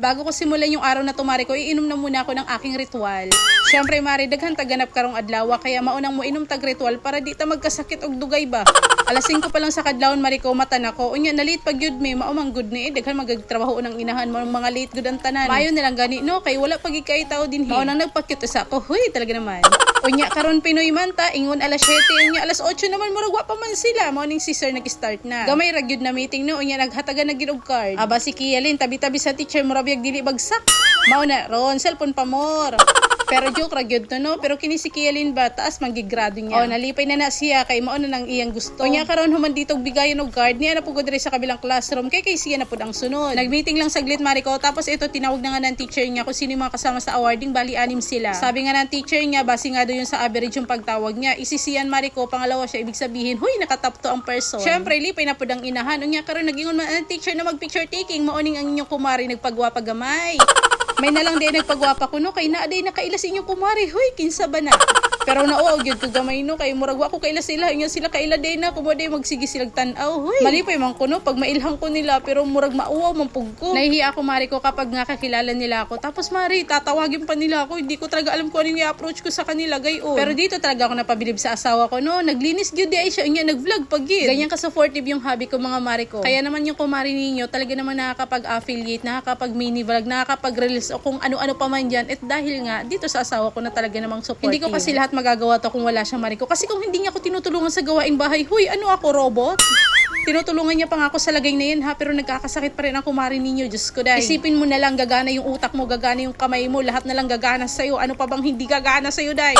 Bago ko simulan yung araw na to, Mari ko, iinom na muna ako ng aking ritual. Syempre, Mari, daghan taganap karong adlaw, kaya maunang mo inom tag ritual para di ta magkasakit og dugay ba. Alas 5 pa lang sa kadlawon, Mari ko, mata na ko. Unya, nalit pag yun may maumang good ni, daghan magagtrabaho ng inahan mo, mga late good ang tanan. Mayo nilang gani, no? Kay wala pagikay tao din. Maunang nagpakyut sa ako, huy, talaga naman. Unya, karon Pinoy man ta, ingon alas 7, unya alas 8 naman, murag wa pa man sila. Morning si sir nag-start na. Gamay ra gyud na meeting, no? Unya, naghatagan na gyud og card. Aba si Kialin, tabi-tabi sa teacher, murag dili bagsak. Mao na ron, cellphone pa more. Pero joke ra gyud to, no? Pero kini si Kialin ba taas magigrado niya. Oh, nalipay na siya kay mao na nang iyang gusto. Unya karon human dito bigayon og card niya na pugod diri sa kabilang classroom kay siya na pud ang sunod. Nagmeeting lang saglit, Mari ko, tapos ito tinawag na nga ng teacher niya kung sino yung mga kasama sa awarding, bali 6 sila. Sabi nga ng teacher niya, base nga doon sa average yung pagtawag niya, isisiyan, Mari ko, pangalawa siya, ibig sabihin, huy, nakatap to ang person. Syempre, lipay na pud ang inahan. Unya karon nagingon man ang teacher na mag-picture taking, maoning ang inyong kumari nagpagwa pagamay. May nalang din nagpagwapa ko, no, kay naaday nakailas inyong kumari, huy, kinsa ba na? Pero nauog yun ko gamay, no, kay murag wa ko kaila sila, inyo sila kaila day na, kumoday magsigi silag tanaw, huy. Malipay man ko, no, pag mailhang ko nila, pero murag mauwaw man pug ko. Nahihiya ako, Mari ko, kapag nga kakilala nila ako. Tapos, Mari, tatawagin pa nila ako, hindi ko talaga alam kung ano yung approach ko sa kanila, gayon. Pero dito talaga ako napabilib sa asawa ko, no, naglinis gyud di ay siya, inya nag-vlog pag yun. Ganyan ka-supportive yung hobby ko, mga Mari ko. Kaya naman yung kumari ninyo, talaga naman nakakapag-affiliate, nakakapag-mini vlog, nakakapag-release o kung ano-ano pa man dyan. At dahil nga, dito sa asawa ko na talaga namang supportive. Hindi ko kasi lahat magagawa to kung wala siya, Mari ko. Kasi kung hindi niya ako tinutulungan sa gawaing bahay, huy, ano ako, robot? Tinutulungan niya pa nga ako sa lagay na yan, ha, pero nagkakasakit pa rin ang kumari ninyo, Diyos ko dahil. Isipin mo na lang, gagana yung utak mo, gagana yung kamay mo, lahat na lang gagana sa'yo. Ano pa bang hindi gagana sa'yo, dahil?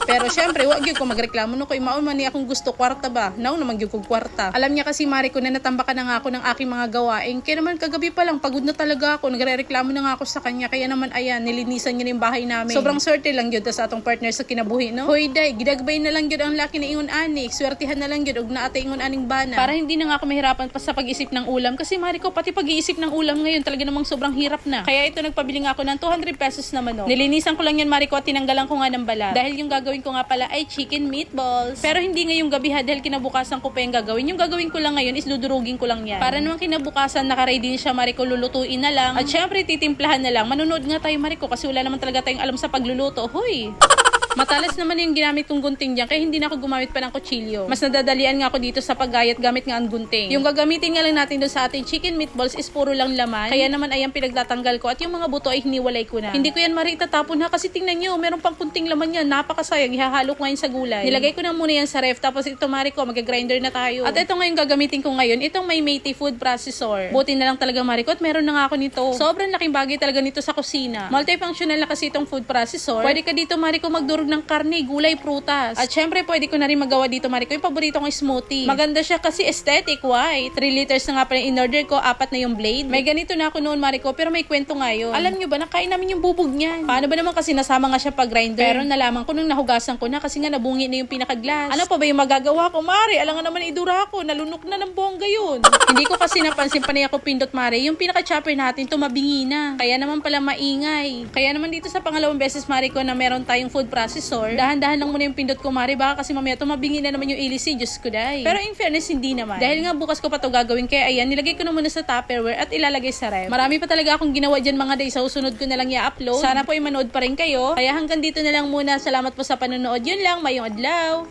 Pero syempre, wag yun ko magreklamo, no, kay maon man niya akong gusto kwarta ba? Now naman yun kong kwarta. Alam niya kasi, Mari ko, na natambakan na nga ako ng aking mga gawain. Kaya naman kagabi pa lang, pagod na talaga ako, nagrereklamo na nga ako sa kanya. Kaya naman, ayan, nilinisan niya na yung bahay namin. Sobrang swerte lang yun sa atong partner sa kinabuhi, no? Hoy, day, gidagbay na lang yun ang laki na ingon anik. Swertihan na lang yun, og naatay ingon aning bana. Para hindi na nga ako mahirapan pa sa pag-isip ng ulam. Kasi, Mari ko, pati pag-iisip ng ulam ngayon, talaga namang sobrang hirap na. Kaya ito, nagpabili nga ako ng 200 pesos na manok. Nilinisan ko lang yan, Mari ko, at tinanggalan ko nga ng balat. Dahil yung gagawin ko nga pala ay chicken meatballs. Pero hindi ngayong gabi, ha, dahil kinabukasan ko pa yung gagawin. Yung gagawin ko lang ngayon is dudurugin ko lang yan. Para naman kinabukasan naka-ready siya, Mari ko, lulutuin na lang. At syempre titimplahan na lang. Manonood nga tayo, Mari ko, kasi wala naman talaga tayong alam sa pagluluto. Hoy! Matalas naman yung ginamit kong gunting dyan, kaya hindi na ako gumamit pa ng kutsilyo. Mas nadadalian nga ako dito sa paggayat gamit nga ang gunting. Yung gagamitin nga lang natin doon sa ating chicken meatballs is puro lang laman. Kaya naman ayan pinagtatanggal ko at yung mga buto ay hiniwalay ko na. Hindi ko yan maritatapon, ha, kasi tingnan nyo, meron pang kunting laman yan. Napakasayang, ihahalo ko ngayon sa gulay. Nilagay ko na muna yan sa ref, tapos ito, Mari ko, mag-grinder na tayo. At ito nga yung gagamitin ko ngayon, itong may Métis food processor. Buti na lang talaga, Mari ko, at meron na nga ako nito. Sobrang laking bagay talaga nito sa kusina. Multifunctional na kasi itong food processor. Pwede ka dito, Mari ko, magdurog ng karne, gulay, prutas. At syempre, pwede ko na rin magawa dito, Mari ko, yung paborito kong smoothie. Maganda siya kasi aesthetic, white. 3 liters na nga pala in-order ko, 4 na yung blade. May ganito na ako noon, Mari ko, pero may kwento nga yun. Alam nyo ba, nakain namin yung bubog niyan. Paano ba naman kasi nasama nga siya pag grinder? Pero nalaman ko nung nahugasan ko na kasi nga nabungi na yung pinaka-glass. Ano pa ba yung magagawa ko, Mari? Alangan naman idura ko, nalunok na ng bongga yun. Hindi ko kasi napansin pa na ako pindot, Mari, yung pinaka-chopper natin tumabingi na. Kaya naman pala maingay. Kaya naman dito sa pangalawang beses, Mari ko, na meron tayong food processor, dahan-dahan lang muna yung pindot ko, Mari, baka kasi mamaya tumabingi na naman yung ilisi, Diyos ko day. Pero in fairness, hindi naman. Dahil nga bukas ko pa to gagawin, kaya ayan, nilagay ko na muna sa Tupperware at ilalagay sa ref. Marami pa talaga akong ginawa dyan, mga day, sa susunod ko na lang i-upload. Sana po ay manood pa rin kayo. Kaya hanggang dito na lang muna. Salamat po sa panonood. Yun lang, mayong adlaw.